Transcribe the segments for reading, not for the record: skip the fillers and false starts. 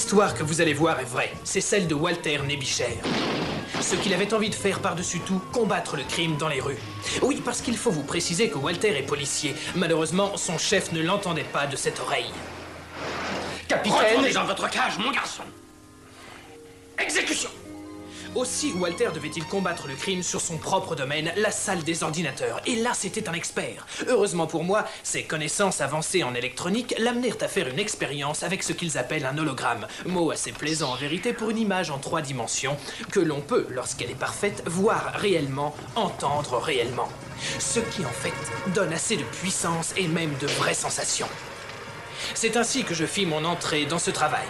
L'histoire que vous allez voir est vraie. C'est celle de Walter Nébichère. Ce qu'il avait envie de faire par-dessus tout, combattre le crime dans les rues. Oui, parce qu'il faut vous préciser que Walter est policier. Malheureusement, son chef ne l'entendait pas de cette oreille. Capitaine... Retournez dans votre cage, mon garçon. Exécution. Aussi, Walter devait-il combattre le crime sur son propre domaine, la salle des ordinateurs. Et là, c'était un expert. Heureusement pour moi, ses connaissances avancées en électronique l'amenèrent à faire une expérience avec ce qu'ils appellent un hologramme. Mot assez plaisant en vérité pour une image en 3 dimensions que l'on peut, lorsqu'elle est parfaite, voir réellement, entendre réellement. Ce qui, en fait, donne assez de puissance et même de vraies sensations. C'est ainsi que je fis mon entrée dans ce travail.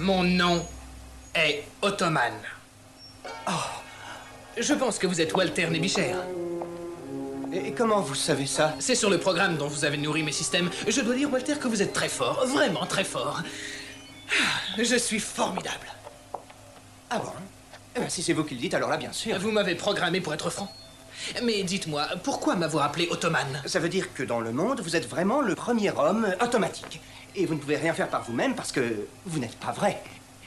Mon nom est Ottoman. Oh, je pense que vous êtes Walter Nébichère. Et comment vous savez ça? C'est sur le programme dont vous avez nourri mes systèmes. Je dois dire, Walter, que vous êtes très fort, vraiment très fort. Je suis formidable. Ah bon? Eh bien, si c'est vous qui le dites, alors là, bien sûr. Vous m'avez programmé pour être franc. Mais dites-moi, pourquoi m'avoir appelé Ottoman? Ça veut dire que dans le monde, vous êtes vraiment le premier homme automatique. Et vous ne pouvez rien faire par vous-même parce que vous n'êtes pas vrai.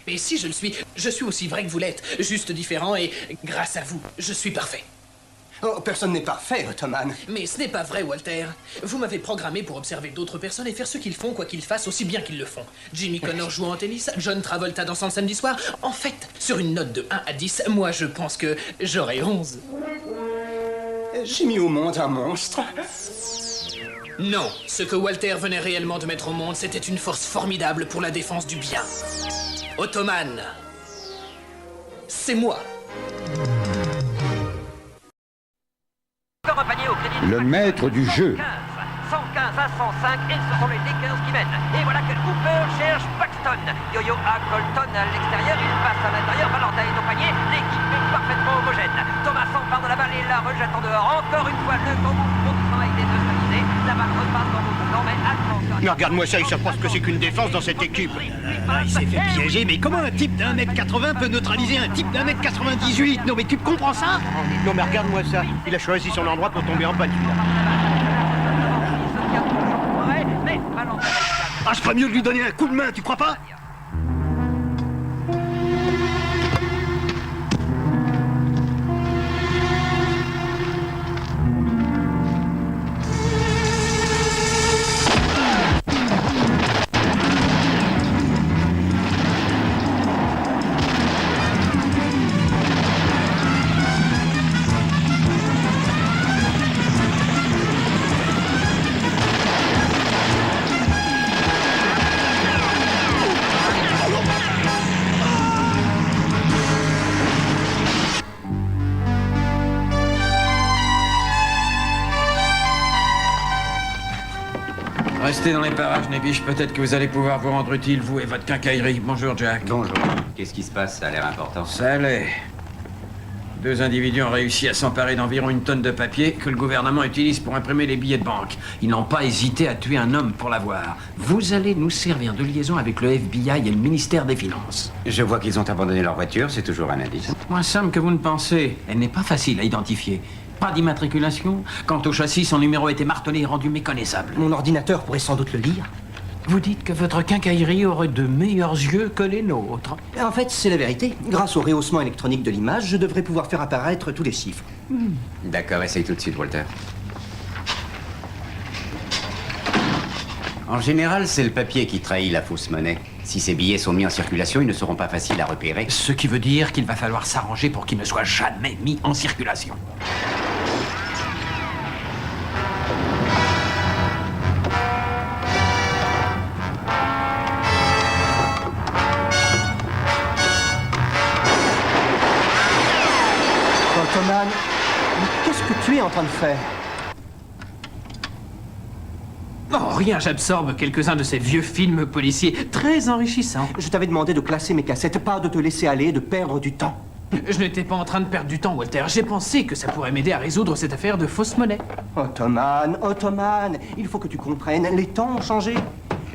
Mais si je le suis, je suis aussi vrai que vous l'êtes. Juste différent et grâce à vous, je suis parfait. Oh, personne n'est parfait, Ottoman. Mais ce n'est pas vrai, Walter. Vous m'avez programmé pour observer d'autres personnes et faire ce qu'ils font, quoi qu'ils fassent, aussi bien qu'ils le font. Jimmy Connor jouant en tennis, John Travolta dansant le samedi soir. En fait, sur une note de 1 à 10, moi je pense que j'aurai 11. J'ai mis au monde un monstre. Non, ce que Walter venait réellement de mettre au monde, c'était une force formidable pour la défense du bien. Ottoman, c'est moi. Le maître du jeu. 115 à 105 et ce sont les Lakers qui mènent. Et voilà que Cooper cherche Paxton. Yo-Yo à Colton à l'extérieur, il passe à l'intérieur, Valentin est au panier, l'équipe est parfaitement homogène. Thomas s'empare de la balle et la rejette en dehors. Encore une fois, le bon travail des deux stabilisés. La balle repasse dans vos boutons, mais attention. Mais regarde-moi ça, il sait pas ce que c'est qu'une défense dans cette équipe. Il s'est fait piéger, mais comment un type d'un mètre 80 peut neutraliser un type d'un mètre 98? Non mais tu comprends ça? Non mais regarde-moi ça, il a choisi son endroit pour tomber en panne. Ah, je ferais mieux de lui donner un coup de main, tu crois pas? Restez dans les parages, Nébiche. Peut-être que vous allez pouvoir vous rendre utile, vous et votre quincaillerie. Bonjour, Jack. Bonjour. Qu'est-ce qui se passe? Ça a l'air important. Ça l'est. 2 individus ont réussi à s'emparer d'environ 1 tonne de papier que le gouvernement utilise pour imprimer les billets de banque. Ils n'ont pas hésité à tuer un homme pour l'avoir. Vous allez nous servir de liaison avec le FBI et le ministère des Finances. Je vois qu'ils ont abandonné leur voiture, c'est toujours un indice. Moins simple que vous ne pensez. Elle n'est pas facile à identifier. Pas d'immatriculation. Quant au châssis, son numéro a été martelé et rendu méconnaissable. Mon ordinateur pourrait sans doute le lire. Vous dites que votre quincaillerie aurait de meilleurs yeux que les nôtres. En fait, c'est la vérité. Grâce au rehaussement électronique de l'image, je devrais pouvoir faire apparaître tous les chiffres. D'accord, essaye tout de suite, Walter. En général, c'est le papier qui trahit la fausse monnaie. Si ces billets sont mis en circulation, ils ne seront pas faciles à repérer. Ce qui veut dire qu'il va falloir s'arranger pour qu'ils ne soient jamais mis en circulation. Ottoman, qu'est-ce que tu es en train de faire? Oh, rien, j'absorbe quelques-uns de ces vieux films policiers très enrichissants. Je t'avais demandé de classer mes cassettes, pas de te laisser aller, de perdre du temps. Je n'étais pas en train de perdre du temps, Walter. J'ai pensé que ça pourrait m'aider à résoudre cette affaire de fausse monnaie. Ottoman, Ottoman, il faut que tu comprennes, les temps ont changé.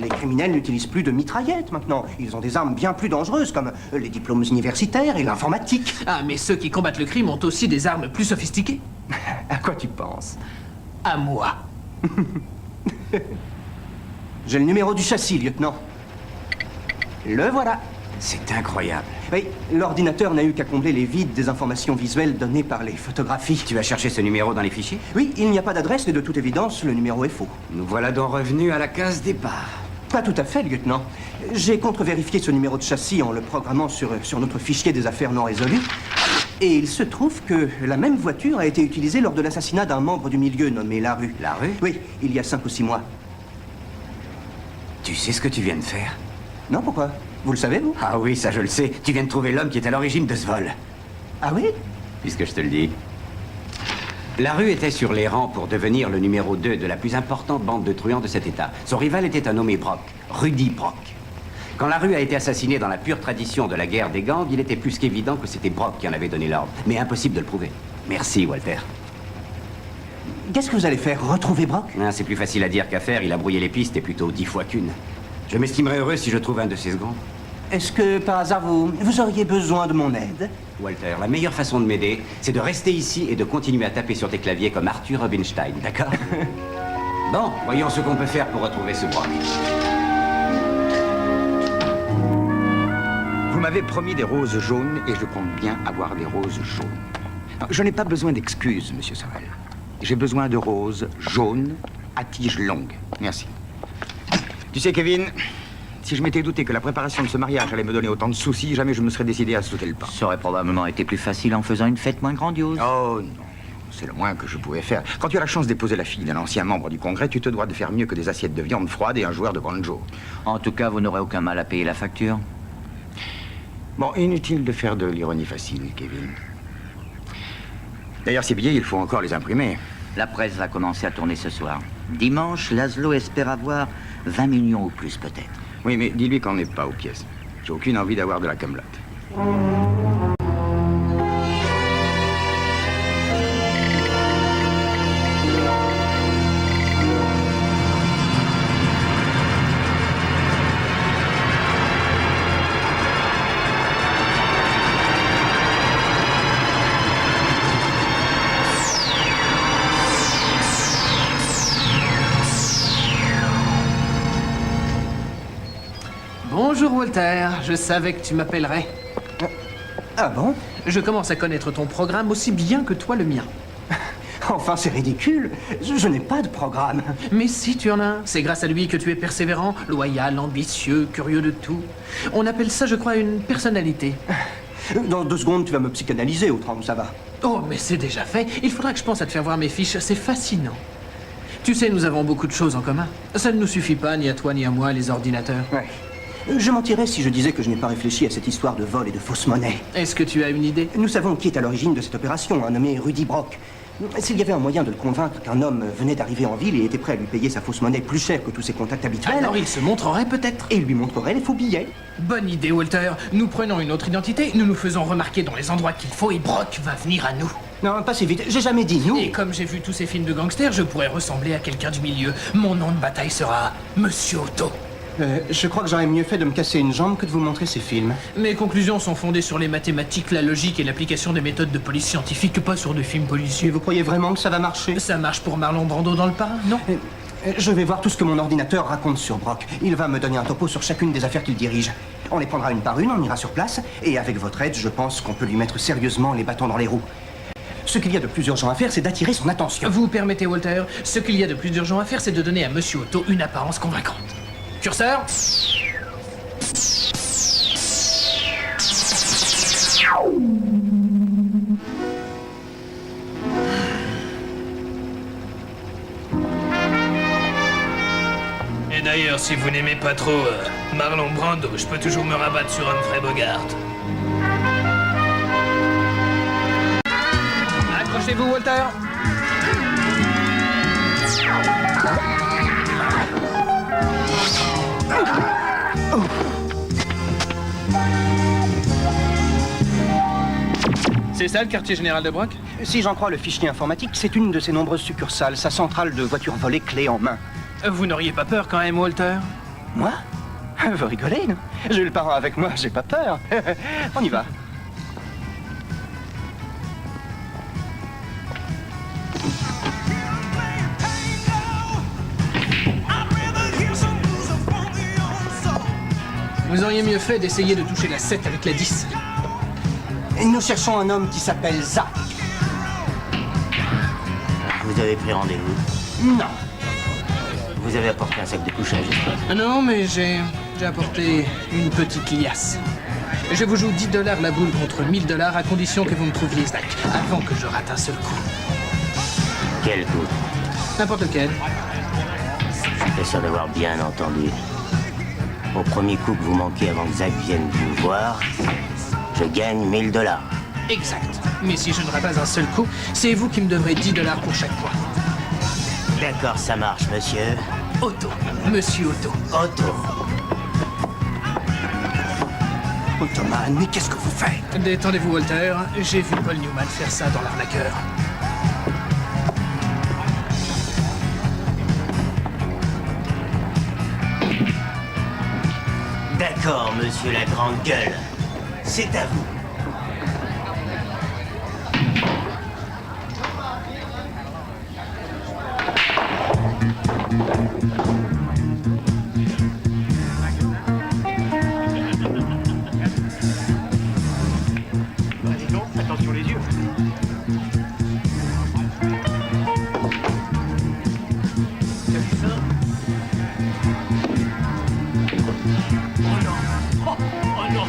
Les criminels n'utilisent plus de mitraillettes maintenant. Ils ont des armes bien plus dangereuses, comme les diplômes universitaires et l'informatique. Ah, mais ceux qui combattent le crime ont aussi des armes plus sophistiquées. À quoi tu penses? À moi. J'ai le numéro du châssis, lieutenant. Le voilà. C'est incroyable. Oui, l'ordinateur n'a eu qu'à combler les vides des informations visuelles données par les photographies. Tu vas chercher ce numéro dans les fichiers? Oui, il n'y a pas d'adresse et de toute évidence, le numéro est faux. Nous voilà donc revenus à la case départ. Pas tout à fait, lieutenant. J'ai contre-vérifié ce numéro de châssis en le programmant sur notre fichier des affaires non résolues. Et il se trouve que la même voiture a été utilisée lors de l'assassinat d'un membre du milieu nommé Larue. Larue? Oui, il y a 5 ou 6 mois. Tu sais ce que tu viens de faire? Non, pourquoi? Vous le savez, vous? Ah oui, ça je le sais. Tu viens de trouver l'homme qui est à l'origine de ce vol. Ah oui? Puisque je te le dis. Larue était sur les rangs pour devenir le numéro 2 de la plus importante bande de truands de cet état. Son rival était un nommé Brock, Rudy Brock. Quand Larue a été assassiné dans la pure tradition de la guerre des gangs, il était plus qu'évident que c'était Brock qui en avait donné l'ordre. Mais impossible de le prouver. Merci, Walter. Qu'est-ce que vous allez faire? Retrouver Brock? Ah, c'est plus facile à dire qu'à faire. Il a brouillé les pistes et plutôt 10 fois qu'une. Je m'estimerais heureux si je trouve un de ses seconds. Est-ce que, par hasard, vous auriez besoin de mon aide? Walter, la meilleure façon de m'aider, c'est de rester ici et de continuer à taper sur tes claviers comme Arthur Rubinstein, d'accord? Bon, voyons ce qu'on peut faire pour retrouver ce Brock. Vous m'avez promis des roses jaunes et je compte bien avoir des roses jaunes. Non, je n'ai pas besoin d'excuses, monsieur Sorel. J'ai besoin de roses jaunes à tiges longues. Merci. Tu sais, Kevin, si je m'étais douté que la préparation de ce mariage allait me donner autant de soucis, jamais je me serais décidé à sauter le pas. Ça aurait probablement été plus facile en faisant une fête moins grandiose. Oh non, c'est le moins que je pouvais faire. Quand tu as la chance d'épouser la fille d'un ancien membre du Congrès, tu te dois de faire mieux que des assiettes de viande froide et un joueur de banjo. En tout cas, vous n'aurez aucun mal à payer la facture. Bon, inutile de faire de l'ironie facile, Kevin. D'ailleurs, ces billets, il faut encore les imprimer. La presse va commencer à tourner ce soir. Dimanche, Laszlo espère avoir 20 millions ou plus, peut-être. Oui, mais dis-lui qu'on n'est pas aux pièces. J'ai aucune envie d'avoir de la camelote. Bonjour Walter, je savais que tu m'appellerais. Ah bon? Je commence à connaître ton programme aussi bien que toi le mien. Enfin, c'est ridicule. Je n'ai pas de programme. Mais si tu en as un, c'est grâce à lui que tu es persévérant, loyal, ambitieux, curieux de tout. On appelle ça, je crois, une personnalité. Dans 2 secondes, tu vas me psychanalyser, au train où ça va. Oh, mais c'est déjà fait. Il faudra que je pense à te faire voir mes fiches, c'est fascinant. Tu sais, nous avons beaucoup de choses en commun. Ça ne nous suffit pas, ni à toi ni à moi, les ordinateurs. Ouais. Je mentirais si je disais que je n'ai pas réfléchi à cette histoire de vol et de fausse monnaie. Est-ce que tu as une idée? Nous savons qui est à l'origine de cette opération, un nommé Rudy Brock. S'il y avait un moyen de le convaincre qu'un homme venait d'arriver en ville et était prêt à lui payer sa fausse monnaie plus cher que tous ses contacts habituels... Alors il se montrerait peut-être. Et il lui montrerait les faux billets. Bonne idée, Walter. Nous prenons une autre identité, nous nous faisons remarquer dans les endroits qu'il faut et Brock va venir à nous. Non, pas si vite. J'ai jamais dit nous. Et comme j'ai vu tous ces films de gangsters, je pourrais ressembler à quelqu'un du milieu. Mon nom de bataille sera Monsieur Otto. Je crois que j'aurais mieux fait de me casser une jambe que de vous montrer ces films. Mes conclusions sont fondées sur les mathématiques, la logique et l'application des méthodes de police scientifique, pas sur des films policiers. Et vous croyez vraiment que ça va marcher? Ça marche pour Marlon Brando dans Le Parrain, non? Je vais voir tout ce que mon ordinateur raconte sur Brock. Il va me donner un topo sur chacune des affaires qu'il dirige. On les prendra une par une, on ira sur place, et avec votre aide, je pense qu'on peut lui mettre sérieusement les bâtons dans les roues. Ce qu'il y a de plus urgent à faire, c'est d'attirer son attention. Vous permettez, Walter? Ce qu'il y a de plus urgent à faire, c'est de donner à Monsieur Otto une apparence convaincante. Curseur? Et d'ailleurs, si vous n'aimez pas trop Marlon Brando, je peux toujours me rabattre sur Humphrey Bogart. Accrochez-vous, Walter. C'est ça le quartier général de Brock? Si j'en crois le fichier informatique, c'est une de ses nombreuses succursales, sa centrale de voitures volées clé en main. Vous n'auriez pas peur quand même, Walter? Moi? Vous rigolez, non? J'ai le parrain avec moi, j'ai pas peur. On y va. Vous auriez mieux fait d'essayer de toucher la 7 avec la 10. Et nous cherchons un homme qui s'appelle Zach. Vous avez pris rendez-vous? Non. Vous avez apporté un sac de couchage, j'espère? Non, mais j'ai apporté une petite liasse. Je vous joue 10 $ la boule contre 1000 $ à condition que vous me trouviez Zach, avant que je rate un seul coup. Quel coup? N'importe lequel. Je suis pas sûr d'avoir bien entendu. Au premier coup que vous manquez avant que Zach vienne vous voir, je gagne 1000 $. Exact. Mais si je ne rate pas un seul coup, c'est vous qui me devrez 10 $ pour chaque fois. D'accord, ça marche, monsieur. Otto. Monsieur Otto. Otto. Ottoman, mais qu'est-ce que vous faites? Détendez-vous, Walter. J'ai vu Paul Newman faire ça dans l'arnaqueur. D'accord, monsieur la grande gueule. C'est à vous. Attention les yeux. T'as vu ça? Oh non. Oh non.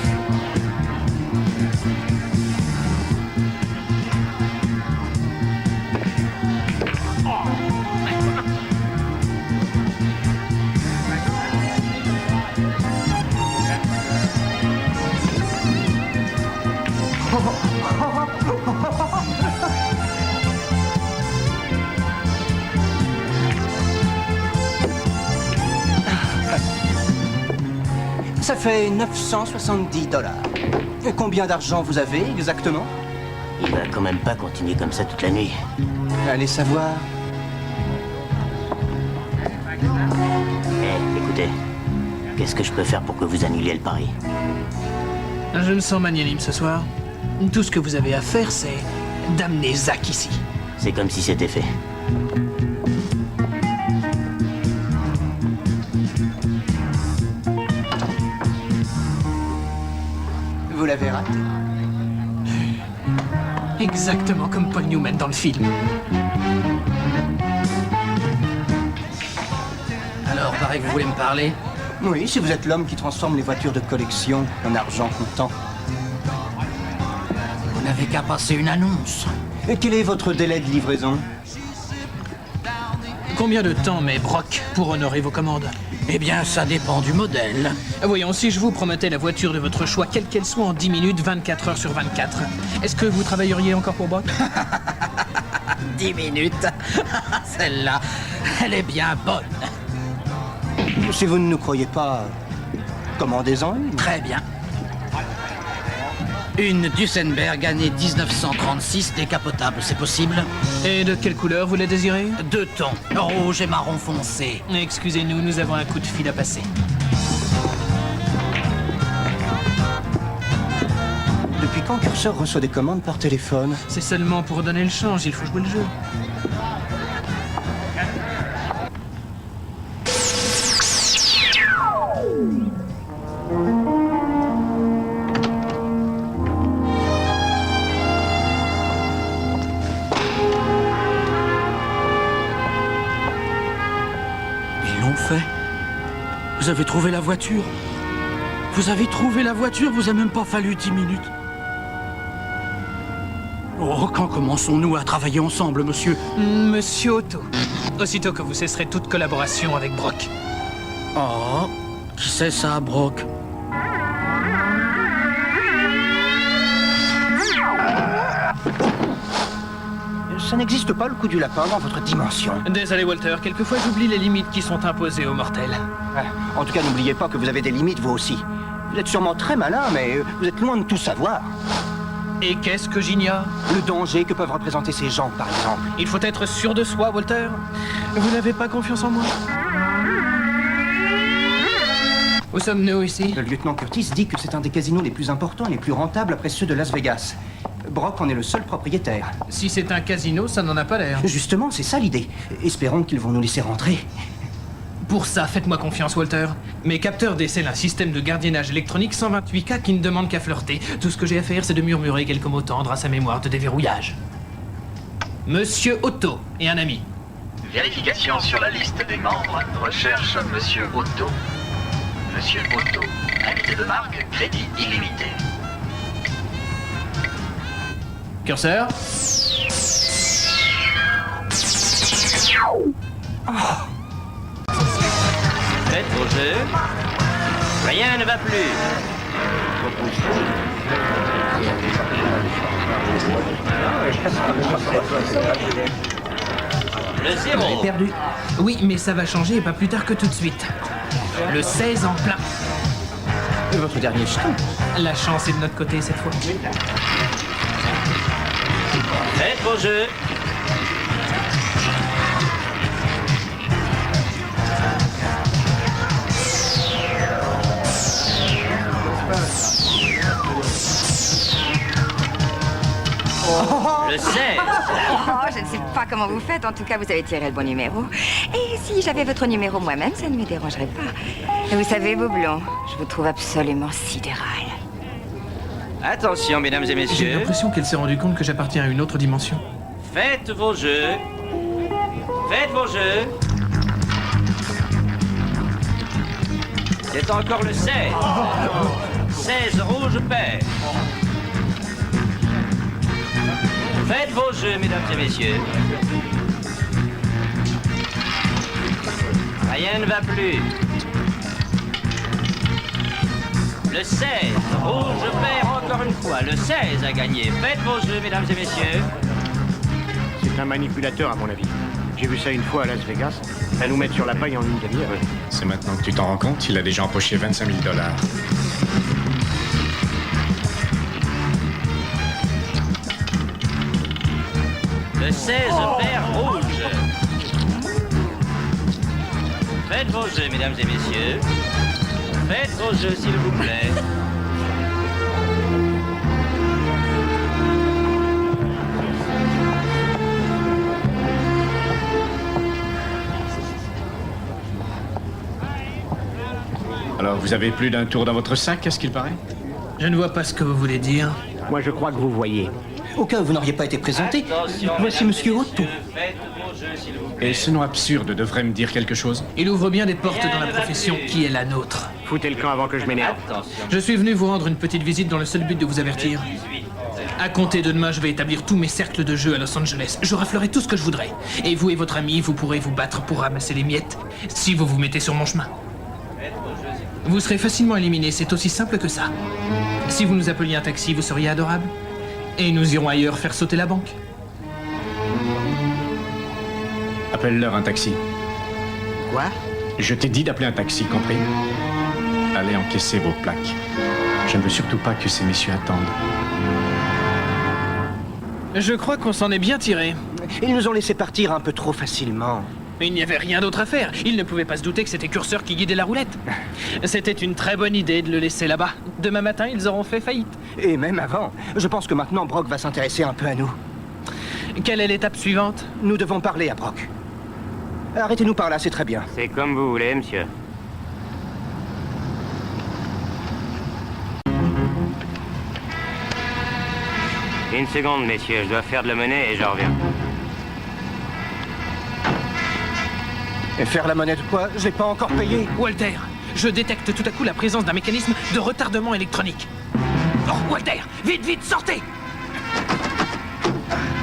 Ça fait 970 $. Et combien d'argent vous avez exactement? Il va quand même pas continuer comme ça toute la nuit. Allez savoir. Écoutez, qu'est-ce que je peux faire pour que vous annuliez le pari? Je me sens magnanime ce soir. Tout ce que vous avez à faire, c'est d'amener Zach ici. C'est comme si c'était fait. Vous l'avez raté. Exactement comme Paul Newman dans le film. Alors, paraît que vous voulez me parler? Oui, si vous êtes l'homme qui transforme les voitures de collection en argent comptant. Vous n'avez qu'à passer une annonce. Et quel est votre délai de livraison? Combien de temps met Brock pour honorer vos commandes? Eh bien, ça dépend du modèle. Voyons, si je vous promettais la voiture de votre choix, quelle qu'elle soit, en 10 minutes, 24 heures sur 24, est-ce que vous travailleriez encore pour Brock? 10 minutes. Celle-là, elle est bien bonne. Si vous ne nous croyez pas, commandez-en une. Très bien. Une Duesenberg année 1936 décapotable, c'est possible? Et de quelle couleur vous la désirez? 2 tons, rouge et marron foncé. Excusez-nous, nous avons un coup de fil à passer. Depuis quand Curseur reçoit des commandes par téléphone? C'est seulement pour donner le change, il faut jouer le jeu. Ils l'ont fait. Vous avez trouvé la voiture. Vous avez trouvé la voiture, vous a même pas fallu 10 minutes. Oh, quand commençons-nous à travailler ensemble, monsieur? Monsieur Otto, aussitôt que vous cesserez toute collaboration avec Brock. Oh, qui c'est ça, Brock? Ça n'existe pas le coup du lapin dans votre dimension. Désolé Walter, quelquefois j'oublie les limites qui sont imposées aux mortels. En tout cas, n'oubliez pas que vous avez des limites, vous aussi. Vous êtes sûrement très malin, mais vous êtes loin de tout savoir. Et qu'est-ce que j'ignore? Le danger que peuvent représenter ces gens, par exemple. Il faut être sûr de soi, Walter. Vous n'avez pas confiance en moi? Où sommes-nous ici? Le lieutenant Curtis dit que c'est un des casinos les plus importants et les plus rentables après ceux de Las Vegas. Brock en est le seul propriétaire. Si c'est un casino, ça n'en a pas l'air. Justement, c'est ça l'idée. Espérons qu'ils vont nous laisser rentrer. Pour ça, faites-moi confiance, Walter. Mes capteurs décèlent un système de gardiennage électronique 128K qui ne demande qu'à flirter. Tout ce que j'ai à faire, c'est de murmurer quelques mots tendres à sa mémoire de déverrouillage. Monsieur Otto et un ami. Vérification sur la liste des membres. Recherche Monsieur Otto. Monsieur Otto. Invité de marque, crédit illimité. Curseur. Faites vos jeux. Rien ne va plus. Le zéro. J'ai perdu. Oui, mais ça va changer et pas plus tard que tout de suite. Le 16 en plein. Votre dernier jeton. La chance est de notre côté cette fois. Faites vos jeux. Le 16. Oh, je ne sais pas comment vous faites. En tout cas, vous avez tiré le bon numéro. Et si j'avais votre numéro moi-même, ça ne me dérangerait pas. Et vous savez, Beaublon, je vous trouve absolument sidéral. Attention, mesdames et J'ai messieurs. l'impression qu'elle s'est rendue compte que j'appartiens à une autre dimension. Faites vos jeux. Faites vos jeux. C'est encore le 16. 16 rouge pair. Faites vos jeux, mesdames et messieurs. Rien ne va plus. Le 16, rouge pair encore une fois. Le 16 a gagné. Faites vos jeux, mesdames et messieurs. C'est un manipulateur, à mon avis. J'ai vu ça une fois à Las Vegas. À nous mettre sur la paille en une demi-heure. C'est maintenant que tu t'en rends compte, il a déjà empoché 25 000 $. Le 16 pair rouge. Faites vos jeux, mesdames et messieurs. Faites vos jeux, s'il vous plaît. Alors, vous avez plus d'un tour dans votre sac, qu'est-ce qu'il paraît? Je ne vois pas ce que vous voulez dire. Moi, je crois que vous voyez. Au cas où vous n'auriez pas été présenté, Attention, voici mesdames et Monsieur Otto. messieurs, faites vos jeux, s'il vous plaît. Et ce nom absurde devrait me dire quelque chose? Il ouvre bien des portes dans la profession qui est la nôtre. Foutez le camp avant que je m'énerve. Attention. Je suis venu vous rendre une petite visite dans le seul but de vous avertir. 18. À compter de demain, je vais établir tous mes cercles de jeu à Los Angeles. Je raflerai tout ce que je voudrais. Et vous et votre ami, vous pourrez vous battre pour ramasser les miettes, si vous vous mettez sur mon chemin. Vous serez facilement éliminé, c'est aussi simple que ça. Si vous nous appeliez un taxi, vous seriez adorable. Et nous irons ailleurs faire sauter la banque. Appelle-leur un taxi. Quoi? Je t'ai dit d'appeler un taxi, compris? Allez encaisser vos plaques. Je ne veux surtout pas que ces messieurs attendent. Je crois qu'on s'en est bien tiré. Ils nous ont laissé partir un peu trop facilement. Mais il n'y avait rien d'autre à faire. Ils ne pouvaient pas se douter que c'était Curseur qui guidait la roulette. C'était une très bonne idée de le laisser là-bas. Demain matin, ils auront fait faillite. Et même avant. Je pense que maintenant, Brock va s'intéresser un peu à nous. Quelle est l'étape suivante? Nous devons parler à Brock. Arrêtez-nous par là, c'est très bien. C'est comme vous voulez, monsieur. Une seconde, messieurs, je dois faire de la monnaie et je reviens. Et faire la monnaie de quoi? J'ai pas encore payé. Walter, je détecte tout à coup la présence d'un mécanisme de retardement électronique. Oh, Walter, vite, vite, sortez!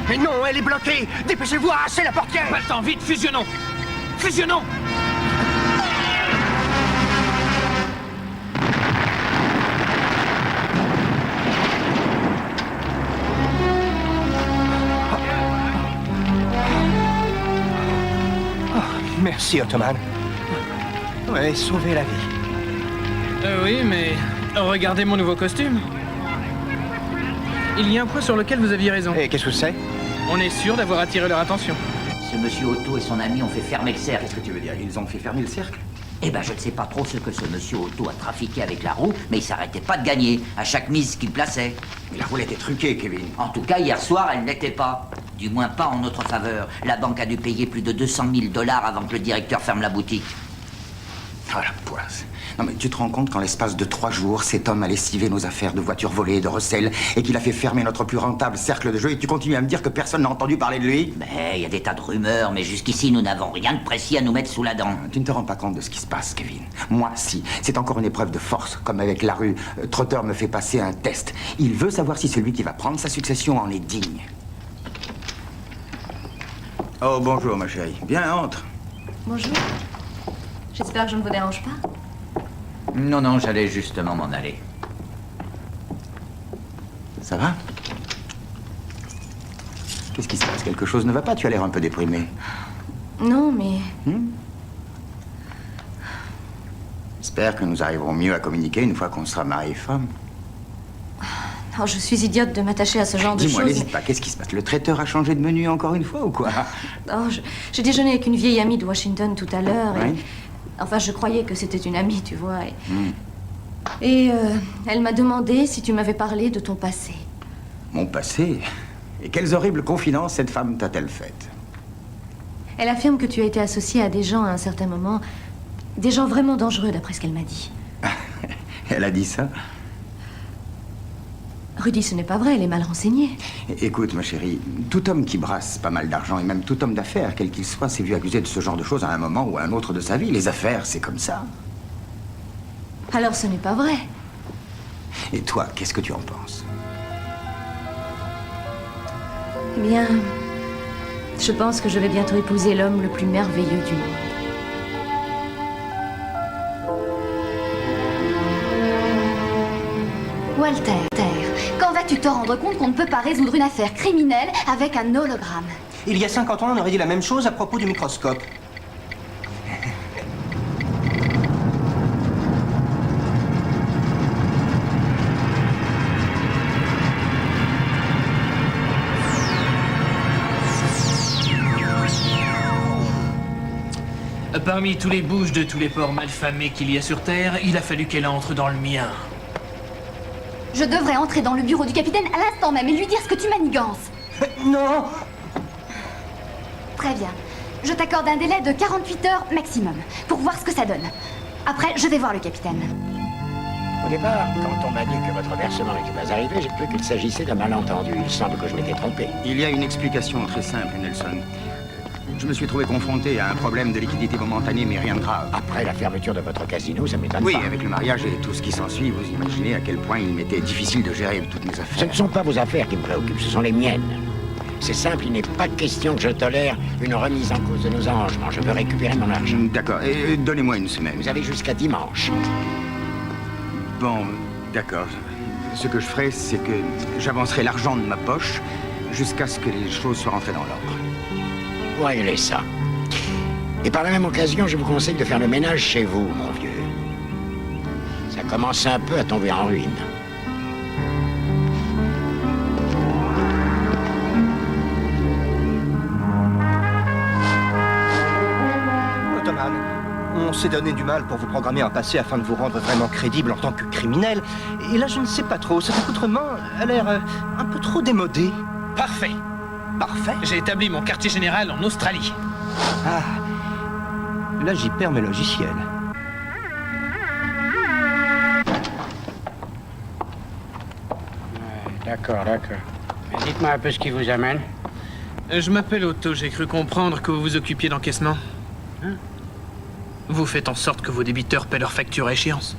Mais non, elle est bloquée. Dépêchez-vous, arrachez la portière. Pas le temps, vite, fusionnons! Fusionnons! Merci, Ottoman. Ouais, sauver la vie. Oui, mais regardez mon nouveau costume. Il y a un point sur lequel vous aviez raison. Et qu'est-ce que c'est? On est sûr d'avoir attiré leur attention. Ce monsieur Otto et son ami ont fait fermer le cercle. Qu'est-ce que tu veux dire? Ils ont fait fermer le cercle? Eh ben, je ne sais pas trop ce que ce monsieur Otto a trafiqué avec la roue, mais il s'arrêtait pas de gagner à chaque mise qu'il plaçait. Mais la roue était truquée, Kevin. En tout cas, hier soir, elle n'était pas. Du moins pas en notre faveur. La banque a dû payer plus de 200 000 $ avant que le directeur ferme la boutique. Ah, la poisse. Non, mais tu te rends compte qu'en l'espace de 3 jours, cet homme a lessivé nos affaires de voitures volées, de recel, et qu'il a fait fermer notre plus rentable cercle de jeu, et tu continues à me dire que personne n'a entendu parler de lui? Mais il y a des tas de rumeurs, mais jusqu'ici, nous n'avons rien de précis à nous mettre sous la dent. Tu ne te rends pas compte de ce qui se passe, Kevin. Moi, si. C'est encore une épreuve de force, comme avec la rue. Trotter me fait passer un test. Il veut savoir si celui qui va prendre sa succession en est digne. Oh, bonjour, ma chérie. Viens, entre. Bonjour. J'espère que je ne vous dérange pas. Non, non, j'allais justement m'en aller. Ça va? Qu'est-ce qui se passe? Quelque chose ne va pas? Tu as l'air un peu déprimé. Non, mais... J'espère que nous arriverons mieux à communiquer une fois qu'on sera mari et femme. Non, je suis idiote de m'attacher à ce genre de choses. Dis-moi, n'hésite pas, qu'est-ce qui se passe? Le traiteur a changé de menu encore une fois ou quoi? Non, j'ai déjeuné avec une vieille amie de Washington tout à l'heure et... Oui. Enfin, je croyais que c'était une amie, tu vois. Et elle m'a demandé si tu m'avais parlé de ton passé. Mon passé? Et quelles horribles confidences cette femme t'a-t-elle faites? Elle affirme que tu as été associé à des gens à un certain moment. Des gens vraiment dangereux, d'après ce qu'elle m'a dit. Elle a dit ça? Rudy, ce n'est pas vrai, elle est mal renseignée. Écoute, ma chérie, tout homme qui brasse pas mal d'argent, et même tout homme d'affaires, quel qu'il soit, s'est vu accusé de ce genre de choses à un moment ou à un autre de sa vie. Les affaires, c'est comme ça. Alors ce n'est pas vrai. Et toi, qu'est-ce que tu en penses? Eh bien, je pense que je vais bientôt épouser l'homme le plus merveilleux du monde. Walter, quand vas-tu te rendre compte qu'on ne peut pas résoudre une affaire criminelle avec un hologramme? Il y a 50 ans, on aurait dit la même chose à propos du microscope. Parmi tous les bouches de tous les porcs malfamés qu'il y a sur Terre, il a fallu qu'elle entre dans le mien. Je devrais entrer dans le bureau du capitaine à l'instant même et lui dire ce que tu manigances. Non! Très bien. Je t'accorde un délai de 48 heures maximum pour voir ce que ça donne. Après, je vais voir le capitaine. Au départ, quand on m'a dit que votre versement n'était pas arrivé, j'ai cru qu'il s'agissait d'un malentendu. Il semble que je m'étais trompé. Il y a une explication très simple, Nelson. Je me suis trouvé confronté à un problème de liquidité momentanée, mais rien de grave. Après la fermeture de votre casino, ça m'étonne Oui, pas. avec le mariage et tout ce qui s'ensuit, vous imaginez à quel point il m'était difficile de gérer toutes mes affaires. Ce ne sont pas vos affaires qui me préoccupent, ce sont les miennes. C'est simple, il n'est pas question que je tolère une remise en cause de nos arrangements. Je veux récupérer mon argent. D'accord, et donnez-moi une semaine. Vous avez jusqu'à dimanche. Bon, d'accord. Ce que je ferai, c'est que j'avancerai l'argent de ma poche jusqu'à ce que les choses soient rentrées dans l'ordre. Voyez ça. Et par la même occasion, je vous conseille de faire le ménage chez vous, mon vieux. Ça commence un peu à tomber en ruine. Ottoman, on s'est donné du mal pour vous programmer un passé afin de vous rendre vraiment crédible en tant que criminel. Et là, je ne sais pas trop. Cet accoutrement a l'air un peu trop démodé. Parfait. Parfait. J'ai établi mon quartier général en Australie. Ah, là j'y perds mes logiciels. D'accord. Mais dites-moi un peu ce qui vous amène. Je m'appelle Otto, j'ai cru comprendre que vous vous occupiez d'encaissement. Vous faites en sorte que vos débiteurs paient leurs factures à échéance.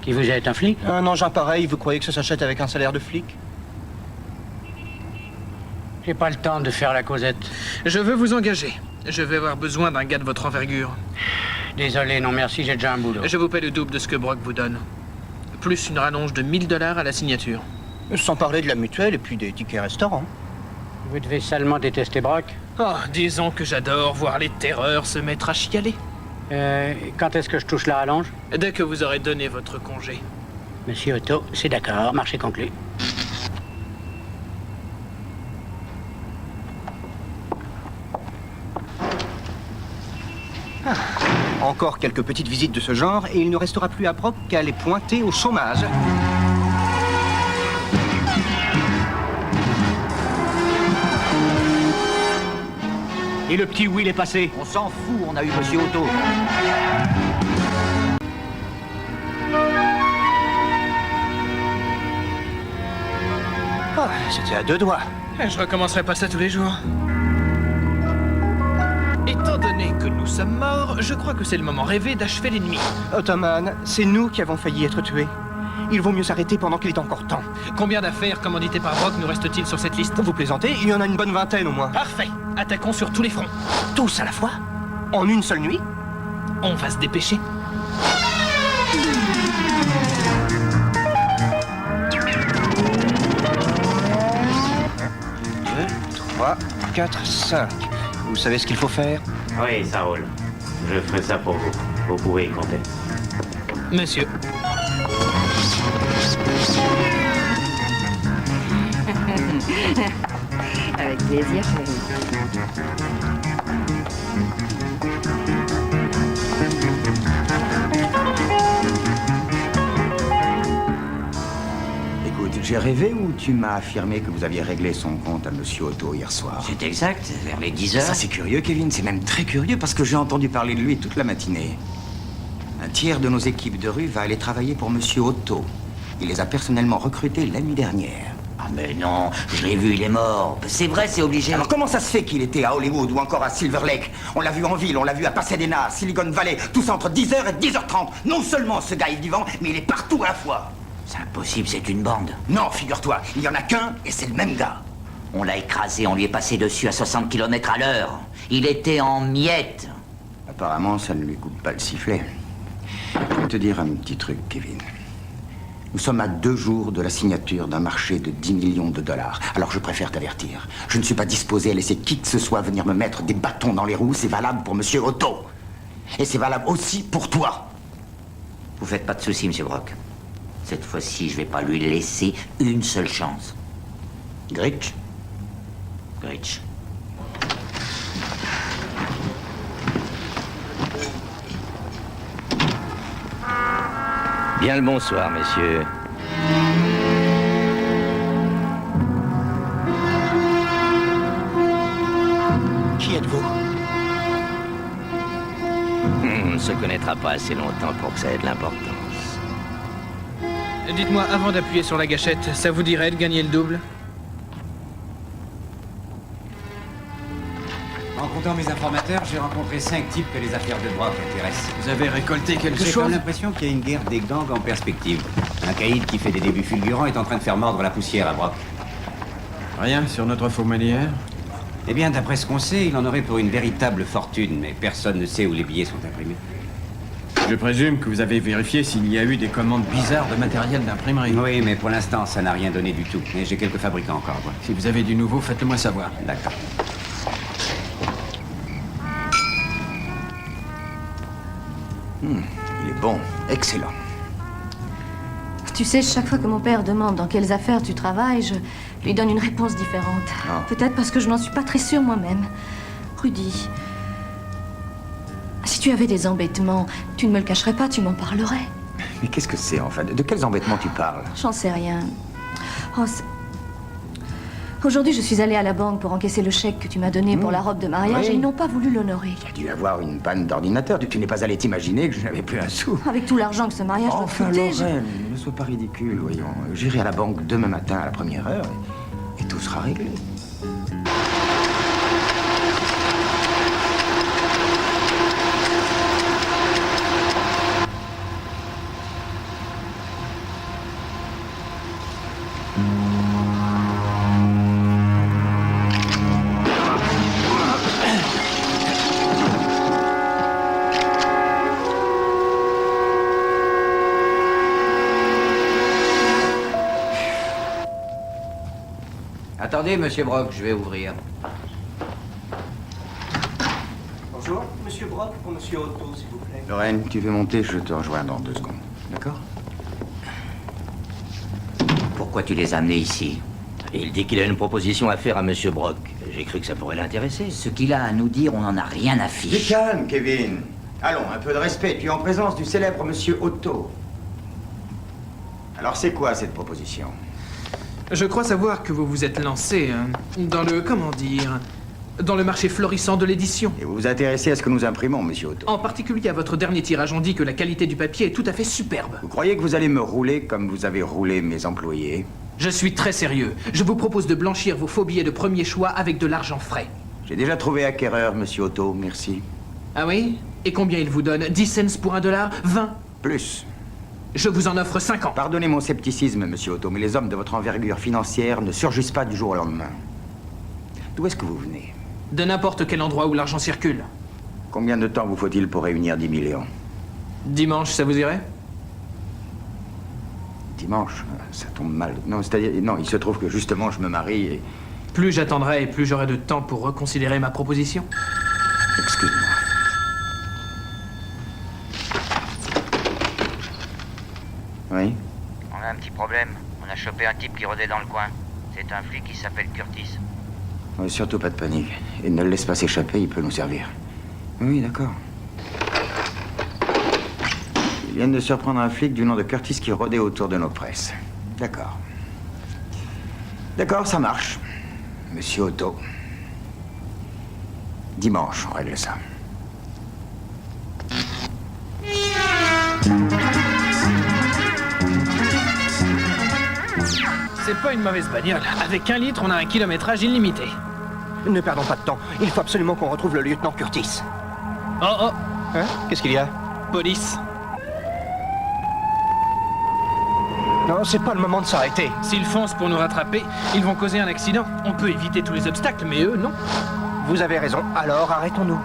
Qui vous êtes, un flic? Un engin pareil, vous croyez que ça s'achète avec un salaire de flic? J'ai pas le temps de faire la causette. Je veux vous engager. Je vais avoir besoin d'un gars de votre envergure. Désolé, non merci, j'ai déjà un boulot. Je vous paie le double de ce que Brock vous donne. Plus une rallonge de 1000 $ à la signature. Sans parler de la mutuelle et puis des tickets restaurants. Vous devez salement détester Brock? Oh, disons que j'adore voir les terreurs se mettre à chialer. Quand est-ce que je touche la rallonge? Dès que vous aurez donné votre congé. Monsieur Otto, c'est d'accord, marché conclu. Encore quelques petites visites de ce genre et il ne restera plus à Brock qu'à les pointer au chômage. Et le petit Will est passé. On s'en fout, on a eu Monsieur Otto. Oh, c'était à 2 doigts. Je recommencerai pas ça tous les jours. Étant donné que nous sommes morts, je crois que c'est le moment rêvé d'achever l'ennemi. Ottoman, c'est nous qui avons failli être tués. Il vaut mieux s'arrêter pendant qu'il est encore temps. Combien d'affaires commanditées par Brock nous reste-t-il sur cette liste? Vous plaisantez? Il y en a une bonne vingtaine au moins. Parfait. Attaquons sur tous les fronts. Tous à la fois? En une seule nuit? On va se dépêcher. 3, 4, 5. Vous savez ce qu'il faut faire? Oui, ça roule. Je ferai ça pour vous. Vous pouvez y compter. Monsieur. Avec plaisir, chérie. Écoute, j'ai rêvé ou tu m'as affirmé que vous aviez réglé son compte à Monsieur Otto hier soir? C'est exact, vers les 10 heures. Ça, c'est curieux, Kevin. C'est même très curieux parce que j'ai entendu parler de lui toute la matinée. Un tiers de nos équipes de rue va aller travailler pour Monsieur Otto. Il les a personnellement recrutés la nuit dernière. Ah mais non, je l'ai vu, il est mort. C'est vrai, c'est obligé. Alors comment ça se fait qu'il était à Hollywood ou encore à Silver Lake? On l'a vu en ville, on l'a vu à Pasadena, Silicon Valley, tout ça entre 10h et 10h30. Non seulement ce gars est vivant, mais il est partout à la fois. C'est impossible, c'est une bande. Non, figure-toi, il y en a qu'un et c'est le même gars. On l'a écrasé, on lui est passé dessus à 60 km à l'heure. Il était en miettes. Apparemment, ça ne lui coupe pas le sifflet. Je vais te dire un petit truc, Kevin. Nous sommes à 2 jours de la signature d'un marché de 10 millions de dollars. Alors je préfère t'avertir. Je ne suis pas disposé à laisser qui que ce soit venir me mettre des bâtons dans les roues. C'est valable pour Monsieur Otto. Et c'est valable aussi pour toi. Vous faites pas de soucis, Monsieur Brock. Cette fois-ci, je vais pas lui laisser une seule chance. Gritch? Gritch. Bien le bonsoir, messieurs. Qui êtes-vous? On ne se connaîtra pas assez longtemps pour que ça ait de l'importance. Dites-moi, avant d'appuyer sur la gâchette, ça vous dirait de gagner le double? En comptant mes informateurs, j'ai rencontré 5 types que les affaires de Brock intéressent. Vous avez récolté quelque J'ai chose? comme l'impression qu'il y a une guerre des gangs en perspective. Un caïd qui fait des débuts fulgurants est en train de faire mordre la poussière à Brock. Rien sur notre fourmilière? Eh bien, d'après ce qu'on sait, il en aurait pour une véritable fortune, mais personne ne sait où les billets sont imprimés. Je présume que vous avez vérifié s'il y a eu des commandes bizarres de matériel d'imprimerie. Oui, mais pour l'instant, ça n'a rien donné du tout. Mais j'ai quelques fabricants encore, quoi. Si vous avez du nouveau, faites-le moi savoir. D'accord. Il est bon, excellent. Tu sais, chaque fois que mon père demande dans quelles affaires tu travailles, je lui donne une réponse différente. Ah. Peut-être parce que je n'en suis pas très sûre moi-même. Rudy, si tu avais des embêtements, tu ne me le cacherais pas, tu m'en parlerais. Mais qu'est-ce que c'est, enfin? De quels embêtements tu parles? J'en sais rien. Oh, aujourd'hui, je suis allée à la banque pour encaisser le chèque que tu m'as donné pour la robe de mariage Oui. et ils n'ont pas voulu l'honorer. Il a dû avoir une panne d'ordinateur. Tu n'es pas allé t'imaginer que je n'avais plus un sou. Avec tout l'argent que ce mariage doit Enfin, coûter, Lorraine, ne sois pas ridicule, voyons. J'irai à la banque demain matin à la première heure et tout sera réglé. Attendez, Monsieur Brock, je vais ouvrir. Bonjour, Monsieur Brock pour Monsieur Otto, s'il vous plaît. Lorraine, tu veux monter? Je te rejoins dans 2 secondes. D'accord? Pourquoi tu les as amenés ici? Il dit qu'il a une proposition à faire à Monsieur Brock. J'ai cru que ça pourrait l'intéresser. Ce qu'il a à nous dire, on n'en a rien à fiche. Du calme, Kevin. Allons, un peu de respect. Tu es en présence du célèbre monsieur Otto. Alors c'est quoi cette proposition? Je crois savoir que vous vous êtes lancé dans le, comment dire, dans le marché florissant de l'édition. Et vous vous intéressez à ce que nous imprimons, monsieur Otto? En particulier à votre dernier tirage, on dit que la qualité du papier est tout à fait superbe. Vous croyez que vous allez me rouler comme vous avez roulé mes employés? Je suis très sérieux. Je vous propose de blanchir vos faux billets de premier choix avec de l'argent frais. J'ai déjà trouvé acquéreur, monsieur Otto, merci. Ah oui? Et combien il vous donne? 10 cents pour $1? 20? Plus. Je vous en offre 50. Pardonnez mon scepticisme, monsieur Otto, mais les hommes de votre envergure financière ne surgissent pas du jour au lendemain. D'où est-ce que vous venez? De n'importe quel endroit où l'argent circule. Combien de temps vous faut-il pour réunir 10 millions? Dimanche, ça vous irait? Dimanche, ça tombe mal. Non, c'est-à-dire, non, il se trouve que justement je me marie et... Plus j'attendrai et plus j'aurai de temps pour reconsidérer ma proposition. Excuse-moi. Oui? On a un petit problème. On a chopé un type qui rôdait dans le coin. C'est un flic qui s'appelle Curtis. Oui, surtout pas de panique. Et ne le laisse pas s'échapper, il peut nous servir. Oui, d'accord. Ils viennent de surprendre un flic du nom de Curtis qui rôdait autour de nos presses. D'accord. D'accord, ça marche. Monsieur Otto. Dimanche, on règle ça. C'est pas une mauvaise bagnole. Avec 1 litre, on a un kilométrage illimité. Ne perdons pas de temps. Il faut absolument qu'on retrouve le lieutenant Curtis. Oh oh! Hein? Qu'est-ce qu'il y a? Police. Non, c'est pas le moment de s'arrêter. S'ils foncent pour nous rattraper, ils vont causer un accident. On peut éviter tous les obstacles, mais eux, non. Vous avez raison. Alors, arrêtons-nous.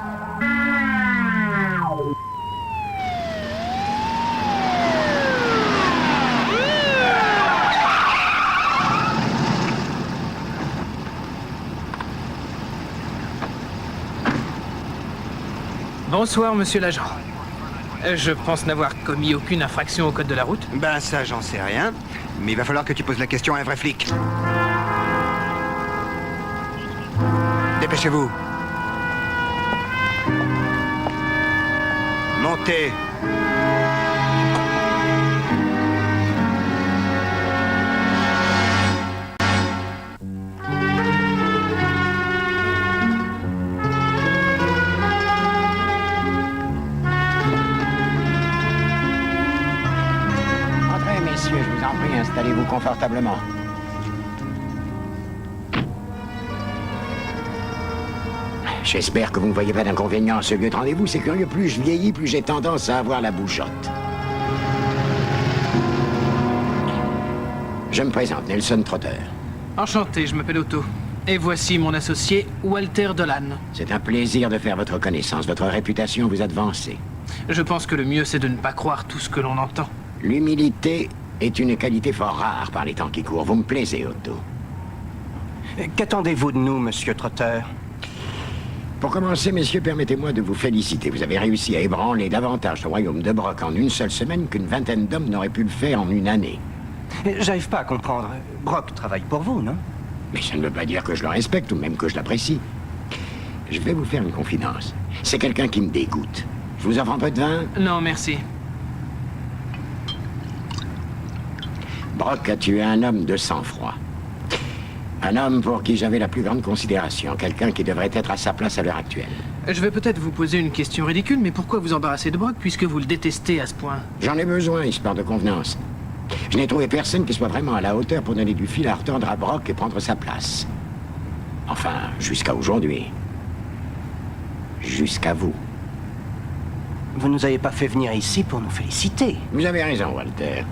Bonsoir, monsieur l'agent. Je pense n'avoir commis aucune infraction au code de la route. Ben ça, j'en sais rien. Mais il va falloir que tu poses la question à un vrai flic. Dépêchez-vous. Montez. Installez-vous confortablement. J'espère que vous ne voyez pas d'inconvénient à ce lieu de rendez-vous. C'est curieux, plus je vieillis, plus j'ai tendance à avoir la bougeotte. Je me présente, Nelson Trotter. Enchanté, je m'appelle Otto. Et voici mon associé, Walter Dolan. C'est un plaisir de faire votre connaissance. Votre réputation vous a devancé. Je pense que le mieux, c'est de ne pas croire tout ce que l'on entend. L'humilité est une qualité fort rare par les temps qui courent. Vous me plaisez, Otto. Qu'attendez-vous de nous, monsieur Trotter? Pour commencer, messieurs, permettez-moi de vous féliciter. Vous avez réussi à ébranler davantage le royaume de Brock en une seule semaine qu'une vingtaine d'hommes n'auraient pu le faire en une année. J'arrive pas à comprendre. Brock travaille pour vous, non? Mais ça ne veut pas dire que je le respecte ou même que je l'apprécie. Je vais vous faire une confidence. C'est quelqu'un qui me dégoûte. Je vous offre un peu de vin? Non, merci. Brock a tué un homme de sang-froid. Un homme pour qui j'avais la plus grande considération. Quelqu'un qui devrait être à sa place à l'heure actuelle. Je vais peut-être vous poser une question ridicule, mais pourquoi vous embarrasser de Brock puisque vous le détestez à ce point? J'en ai besoin, histoire de convenance. Je n'ai trouvé personne qui soit vraiment à la hauteur pour donner du fil à retordre à Brock et prendre sa place. Enfin, jusqu'à aujourd'hui. Jusqu'à vous. Vous nous avez pas fait venir ici pour nous féliciter. Vous avez raison, Walter.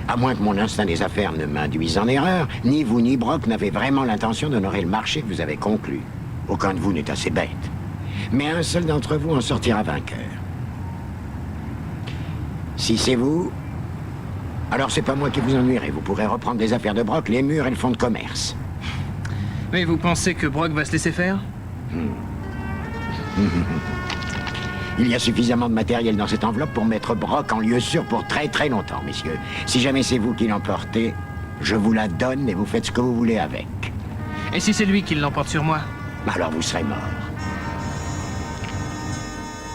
À moins que mon instinct des affaires ne m'induise en erreur, ni vous ni Brock n'avez vraiment l'intention d'honorer le marché que vous avez conclu. Aucun de vous n'est assez bête. Mais un seul d'entre vous en sortira vainqueur. Si c'est vous, alors c'est pas moi qui vous ennuierai. Vous pourrez reprendre des affaires de Brock, les murs et le fonds de commerce. Mais vous pensez que Brock va se laisser faire? Il y a suffisamment de matériel dans cette enveloppe pour mettre Brock en lieu sûr pour très très longtemps, messieurs. Si jamais c'est vous qui l'emportez, je vous la donne et vous faites ce que vous voulez avec. Et si c'est lui qui l'emporte sur moi? Alors vous serez mort.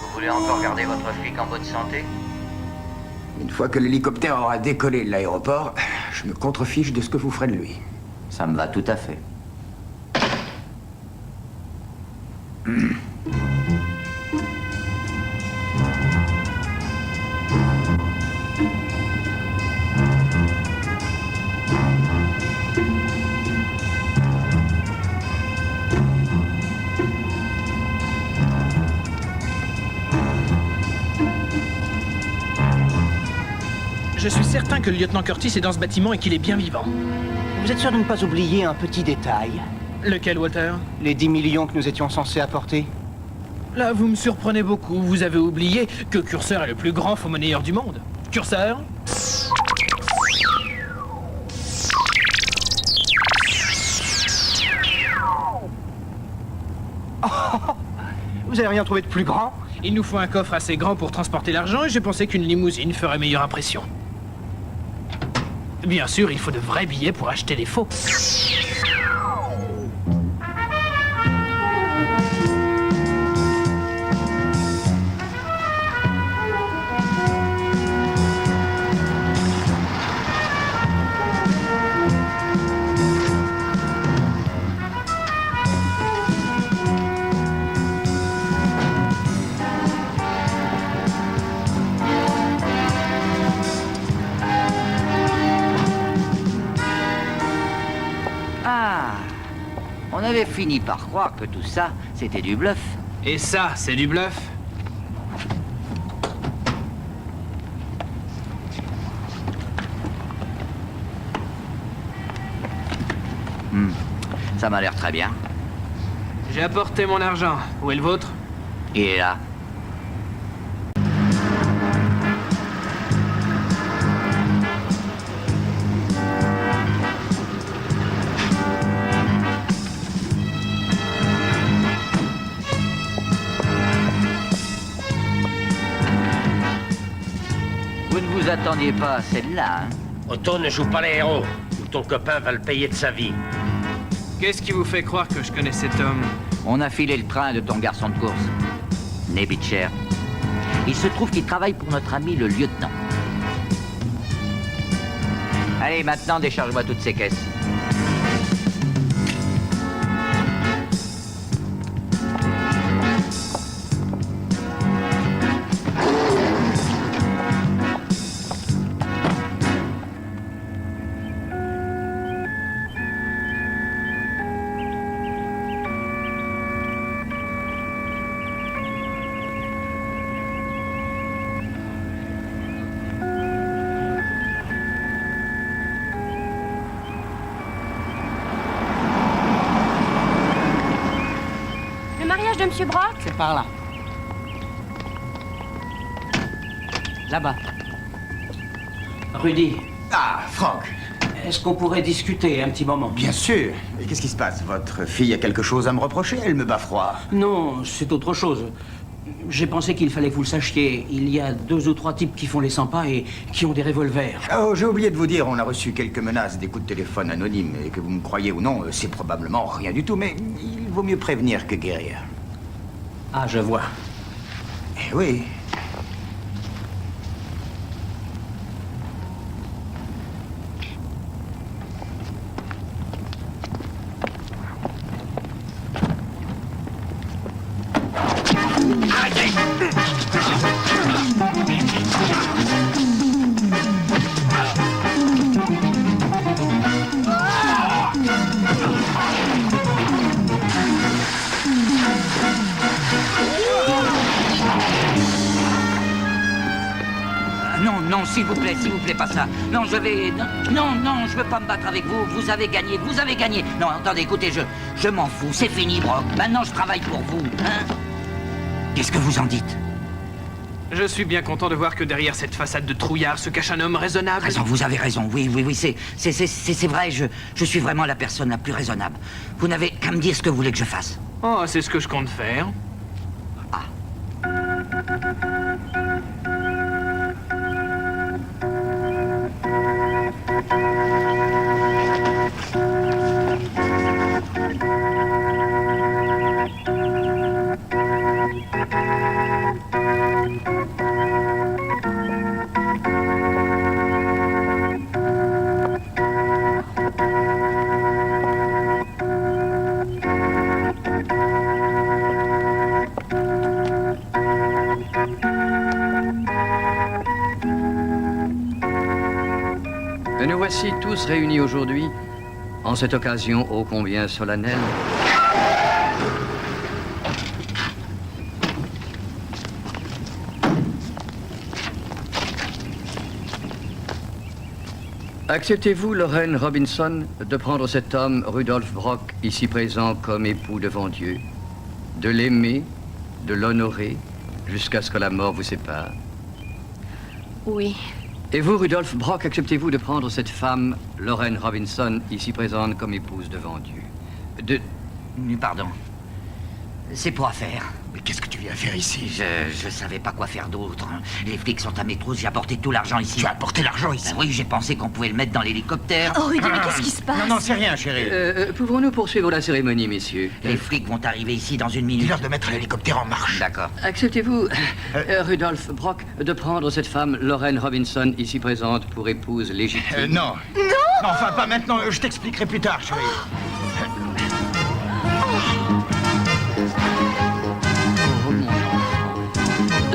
Vous voulez voulez encore garder votre flic en bonne santé? Une fois que l'hélicoptère aura décollé de l'aéroport, je me contrefiche de ce que vous ferez de lui. Ça me va tout à fait. Je suis certain que le lieutenant Curtis est dans ce bâtiment et qu'il est bien vivant. Vous êtes sûr de ne pas oublier un petit détail? Lequel, Walter? Les 10 millions que nous étions censés apporter. Là, vous me surprenez beaucoup. Vous avez oublié que Curseur est le plus grand faux-monnayeur du monde. Curseur? Vous avez rien trouvé de plus grand? Il nous faut un coffre assez grand pour transporter l'argent et j'ai pensé qu'une limousine ferait meilleure impression. Bien sûr, il faut de vrais billets pour acheter les faux. On avait fini par croire que tout ça, c'était du bluff. Et ça, c'est du bluff? Ça m'a l'air très bien. J'ai apporté mon argent. Où est le vôtre? Il est là. Vous ne vous attendiez pas à celle-là, hein? Otto ne joue pas les héros. Ton copain va le payer de sa vie. Qu'est-ce qui vous fait croire que je connais cet homme? On a filé le train de ton garçon de course, Nebitcher. Il se trouve qu'il travaille pour notre ami le lieutenant. Allez, maintenant, décharge-moi toutes ces caisses. De Monsieur Brock? C'est par là. Là-bas. Rudy. Ah, Franck. Est-ce qu'on pourrait discuter un petit moment? Bien sûr. Et qu'est-ce qui se passe? Votre fille a quelque chose à me reprocher? Elle me bat froid. Non, c'est autre chose. J'ai pensé qu'il fallait que vous le sachiez. Il y a 2 ou 3 types qui font les 100 pas et qui ont des revolvers. Oh, j'ai oublié de vous dire, on a reçu quelques menaces, des coups de téléphone anonymes. Et que vous me croyez ou non, c'est probablement rien du tout. Mais il vaut mieux prévenir que guérir. Ah, je vois. Eh oui. Non, s'il vous plaît, pas ça. Non, je vais... Non, je veux pas me battre avec vous. Vous avez gagné. Non, attendez, écoutez, je m'en fous. C'est fini, Brock. Maintenant, je travaille pour vous, hein? Qu'est-ce que vous en dites? Je suis bien content de voir que derrière cette façade de trouillard se cache un homme raisonnable. Vous avez raison. Oui, c'est vrai. Je suis vraiment la personne la plus raisonnable. Vous n'avez qu'à me dire ce que vous voulez que je fasse. Oh, c'est ce que je compte faire. nous voici tous réunis aujourd'hui, en cette occasion ô combien solennelle. Acceptez-vous, Lorraine Robinson, de prendre cet homme, Rudolf Brock, ici présent comme époux devant Dieu, de l'aimer, de l'honorer, jusqu'à ce que la mort vous sépare? Oui. Et vous, Rudolf Brock, acceptez-vous de prendre cette femme, Lorraine Robinson, ici présente comme épouse devant Dieu? Pardon. C'est pour affaire. Mais qu'est-ce que tu viens faire ici? Je savais pas quoi faire d'autre. Les flics sont à mes trousses, j'ai apporté tout l'argent ici. Tu as apporté l'argent ici? Oui, j'ai pensé qu'on pouvait le mettre dans l'hélicoptère. Oh, Rudy, mais qu'est-ce qui se passe? Non, c'est rien, chérie. Pouvons-nous poursuivre la cérémonie, messieurs? Les flics vont arriver ici dans une minute. Dis-leur de mettre l'hélicoptère en marche. D'accord. Acceptez-vous, Rudolf Brock, de prendre cette femme, Lorraine Robinson, ici présente, pour épouse légitime? Non. Non! Non, enfin, pas maintenant. Je t'expliquerai plus tard, chérie.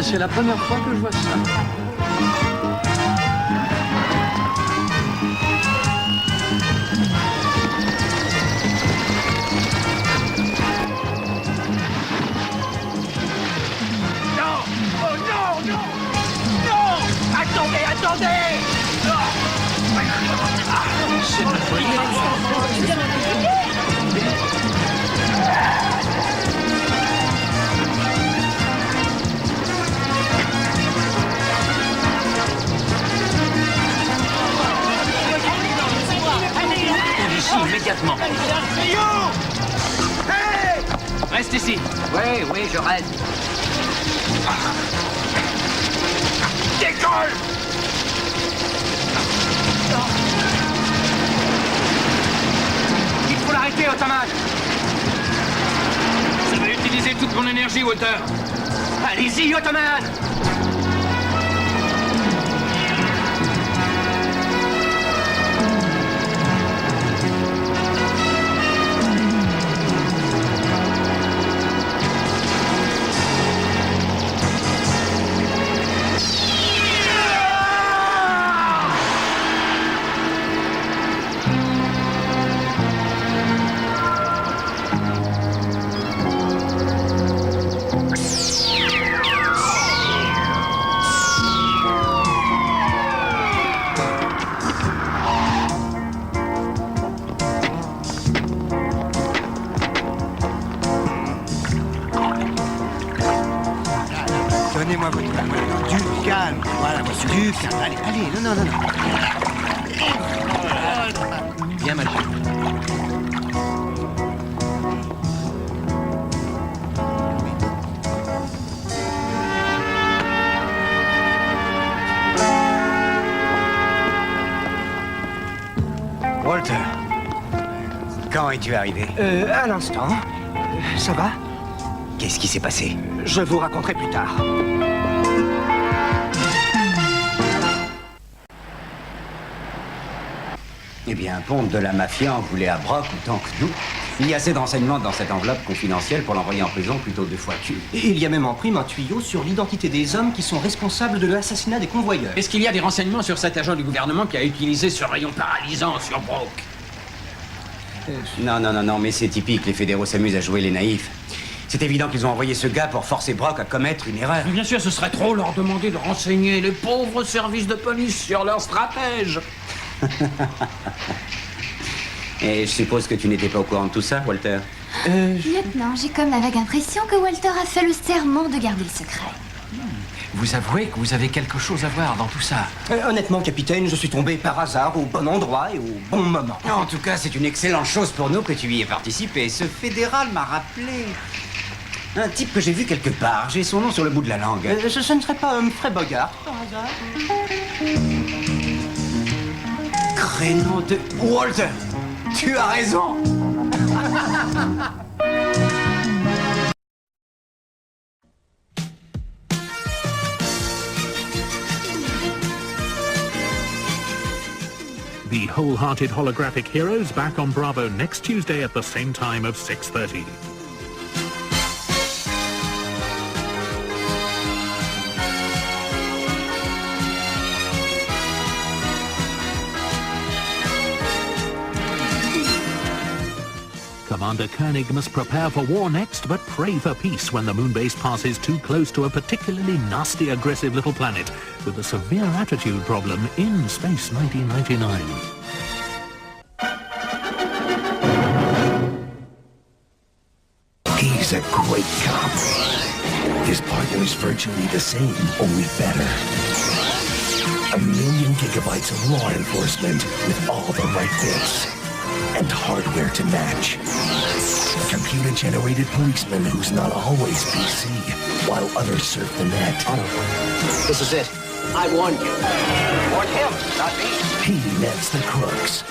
C'est la première fois que je vois ça. Non! Oh non, non! Non! Attendez, attendez! C'est ma folie. Immédiatement. Hey! Reste ici. Oui, je reste. Décolle! Il faut l'arrêter, Ottoman. Ça va utiliser toute mon énergie, Walter. Allez-y, Ottoman. Donnez-moi votre main. Du calme. Voilà, monsieur. Du calme. Allez, allez. Non. Bien, ma chérie. Walter, quand es-tu arrivé? À l'instant. Ça va? Qu'est-ce qui s'est passé? Je vous raconterai plus tard. Eh bien, Ponte de la mafia en voulait à Brock autant que nous. Il y a assez de renseignements dans cette enveloppe confidentielle pour l'envoyer en prison plutôt 2 fois qu'une. Et il y a même en prime un tuyau sur l'identité des hommes qui sont responsables de l'assassinat des convoyeurs. Est-ce qu'il y a des renseignements sur cet agent du gouvernement qui a utilisé ce rayon paralysant sur Brock? Non, mais c'est typique, les fédéraux s'amusent à jouer les naïfs. C'est évident qu'ils ont envoyé ce gars pour forcer Brock à commettre une erreur. Mais bien sûr, ce serait trop leur demander de renseigner les pauvres services de police sur leur stratège. Et je suppose que tu n'étais pas au courant de tout ça, Walter? Lieutenant, j'ai comme la vague impression que Walter a fait le serment de garder le secret. Vous avouez que vous avez quelque chose à voir dans tout ça. Honnêtement, capitaine, je suis tombé par hasard au bon endroit et au bon moment. En tout cas, c'est une excellente chose pour nous que tu y aies participé. Ce fédéral m'a rappelé un type que j'ai vu quelque part. J'ai son nom sur le bout de la langue. Ce ne serait pas Humphrey Bogart, par hasard? Créneau de... Walter, tu as raison. The Wholehearted Holographic Heroes back on Bravo next Tuesday at the same time of 6:30. Commander Koenig must prepare for war next, but pray for peace when the moon base passes too close to a particularly nasty, aggressive little planet with a severe attitude problem in Space 1999. He's a great cop. His partner's virtually the same, only better. 1 million gigabytes of law enforcement with all the right bits. And hardware to match. A computer-generated policeman who's not always PC, while others surf the net. This is it. I warned you. Warn him, not me. He nets the crooks.